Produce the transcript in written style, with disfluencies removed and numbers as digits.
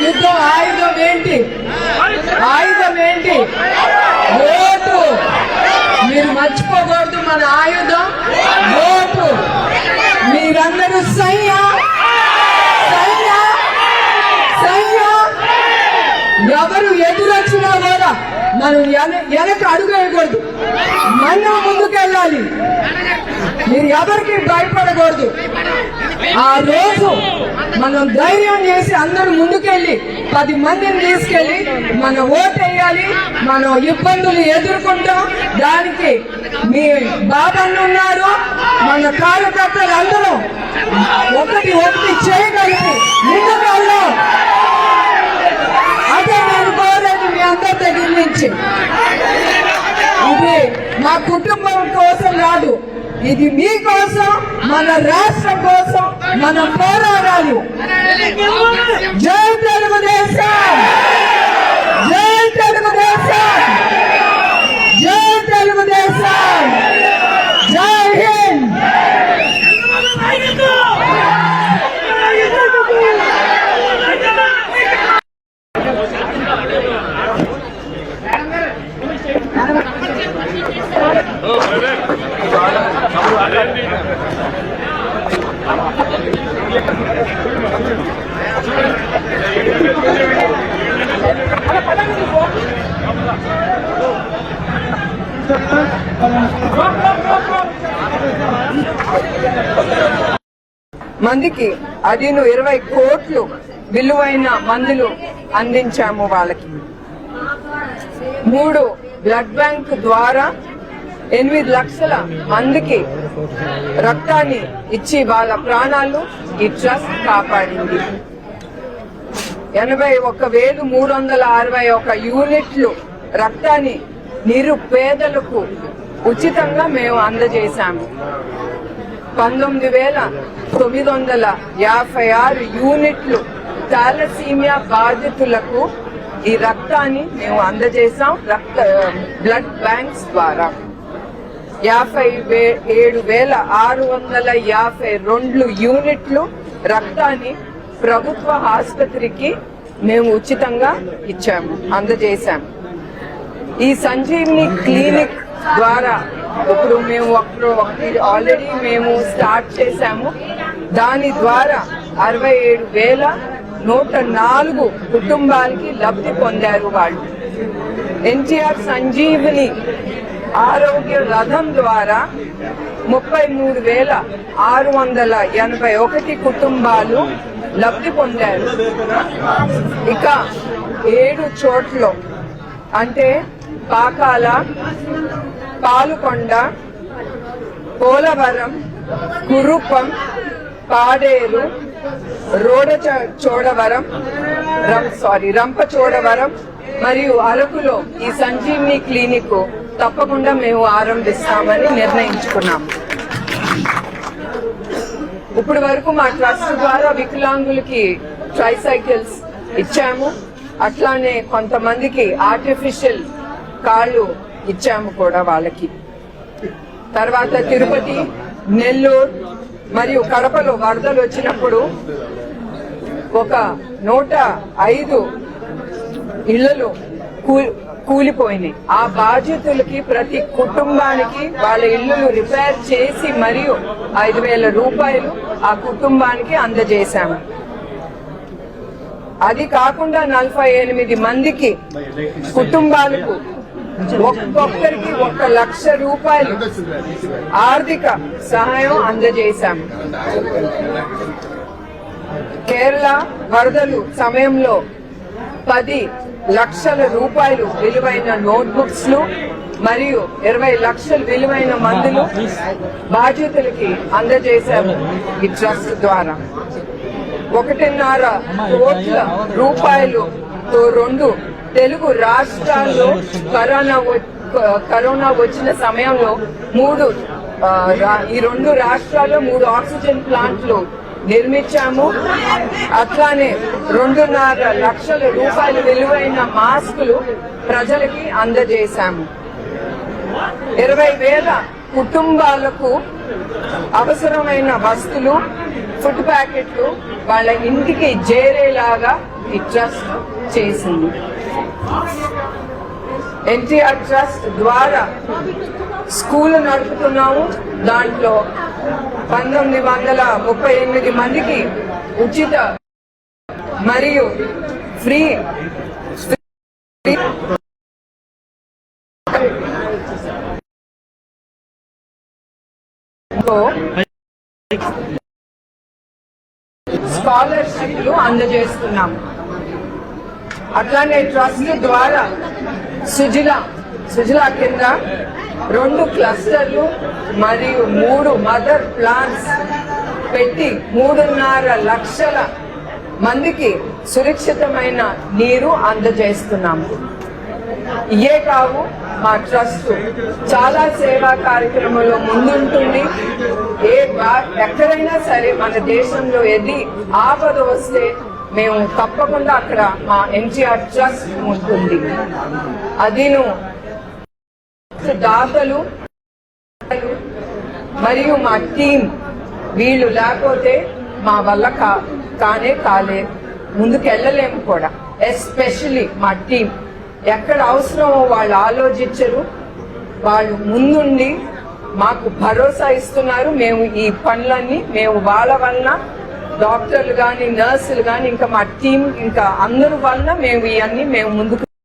యుద్ధం ఆయుధం ఏంటి? ఆయుధం ఏంటి? ఓటు. మీరు మర్చిపోకూడదు, మన ఆయుధం ఓటు. మీరందరూ సయ్యా సయ్యా సయ్యా. ఎవరు ఎదురొచ్చినా కూడా మనం వెనక అడుగు వేయకూడదు, మనం ముందుకెళ్ళాలి. మీరు ఎవరికి భయపడకూడదు. ఆ రోజు మనం ధైర్యం చేసి అందరూ ముందుకెళ్ళి 10 మందిని తీసుకెళ్లి మనం ఓటు వేయాలి. మనం ఇబ్బందులు ఎదుర్కొంటాం. దానికి మీ బాబాలు ఉన్నారు, మన కార్యకర్తలు అందరూ ఒకటి చేయగలిగి ముందుకు వెళ్దాం. అదే నేను కోరేది మీ అందరి దగ్గర నుంచి. ఇది మా కుటుంబం కోసం కాదు, ఇది మీకోసం, మన రాష్ట్రం కోసం మనం పోరాడాలి. జై తెలుగుదేశం, జై తెలుగుదేశం, జై తెలుగుదేశం, జై హింద్. మందికి అది 20 కోట్లు విలువైన మందులు అందించాము. వాళ్ళకి 3 బ్లడ్ బ్యాంక్ ద్వారా 8 లక్షల మందికి రక్తాన్ని ఇచ్చి వాళ్ళ ప్రాణాలు ఈ ట్రస్ట్ కాపాడింది. 81,361 యూనిట్లు రక్తాన్ని నిరుపేదలకు ఉచితంగా మేము అందజేశాము. 19,956 యూనిట్లు థాలసీమియా బాధితులకు ఈ రక్తాన్ని మేము అందజేశాం బ్లడ్ బ్యాంక్స్ ద్వారా. 57,652 యూనిట్లు రక్తాన్ని ప్రభుత్వ ఆసుపత్రికి మేము ఉచితంగా అందజేశాము. ఈ సంజీవిని క్లినిక్ ద్వారా ఇప్పుడు మేము ఆల్రెడీ మేము స్టార్ట్ చేశాము. దాని ద్వారా 67,104 కుటుంబాలకి లబ్ధి పొందారు వాళ్ళు. ఎన్టీఆర్ సంజీవిని ఆరోగ్య రథం ద్వారా 33,681 కుటుంబాలు లబ్ధి పొందారు. ఇక 7 చోట్ల అంటే పాకాల, పాలుకొండ, పోలవరం, కురుపం, పాడేరు, రంపచోడవరం మరియు అరకులో ఈ సంజీవిని క్లినిక్ తప్పకుండా మేము ఆరంభిస్తామని నిర్ణయించుకున్నాము. ఇప్పుడు వరకు మా ట్రస్ట్ ద్వారా వికలాంగులకి ట్రైసైకిల్స్ ఇచ్చాము. అట్లానే కొంతమందికి ఆర్టిఫిషియల్ కాళ్ళు ఇచ్చాము కూడా వాళ్ళకి. తర్వాత తిరుపతి, నెల్లూరు మరియు కడపలో వరదలు వచ్చినప్పుడు 105 ఇళ్లలో కూలిపోయినాయి. ఆ బాధితులకి ప్రతి కుటుంబానికి వాళ్ళ ఇళ్లు రిపేర్ చేసి మరియు 5,000 రూపాయలు ఆ కుటుంబానికి అందజేశాము. అది కాకుండా 48 మందికి కుటుంబాలకు ఒక్కొక్కరికి 1 లక్ష రూపాయలు ఆర్థిక సహాయం అందజేశాము. కేరళ వరదలు సమయంలో 10 లక్షల రూపాయలు విలువైన నోట్బుక్స్ మరియు 20 లక్షల విలువైన మందులు బాధితులకి అందజేశాము. ఈ ట్రస్ట్ ద్వారా 1.5 కోట్ల రూపాయలుతో 2 తెలుగు రాష్ట్రాల్లో కరోనా వచ్చిన సమయంలో ఈ 2 రాష్ట్రాల్లో 3 ఆక్సిజన్ ప్లాంట్లు నిర్మించాము. అట్లానే 2.5 లక్షల రూపాయల విలువైన మాస్కులు ప్రజలకి అందజేశాము. 20,000 కుటుంబాలకు అవసరమైన వస్తువులు ఫుడ్ ప్యాకెట్లు వాళ్ళ ఇంటికి చేరేలాగా ఈ ట్రస్ట్ చేసింది. ఎన్టీఆర్ ట్రస్ట్ ద్వారా స్కూల్ నడుపుతున్నాము. దాంట్లో 1938 మందికి ఉచిత మరియు ఫ్రీ స్కాలర్షిప్లు అందజేస్తున్నాం. అట్లానే ట్రస్ట్ ద్వారా సుజలా కింద 2 క్లస్టర్లు మరియు 3 మదర్ ప్లాంట్స్ పెట్టి 3.5 లక్షల మందికి సురక్షితమైన నీరు అందజేస్తున్నాము. ఇయే కావు, మా ట్రస్ట్ చాలా సేవా కార్యక్రమంలో ముందుంటుంది. ఎక్కడైనా సరే మన దేశంలో ఏది ఆపద వస్తే మేము తప్పకుండా అక్కడ మా ఎన్టీఆర్ ట్రస్ట్ ఉంటుంది. అదిను దాతలు మరియు మా టీం వీళ్ళు లేకపోతే మా వల్ల కాలే ముందుకెళ్ళలేము కూడా. ఎస్పెషలీ మా టీం ఎక్కడ అవసరమో వాళ్ళు ఆలోచించరు, వాళ్ళు ముందుండి మాకు భరోసా ఇస్తున్నారు. మేము ఈ పనులన్నీ మేము వాళ్ళ వలన, డాక్టర్లు కానీ నర్సులు కానీ ఇంకా మా టీం ఇంకా అందరి వలన మేము ఇవన్నీ ముందుకు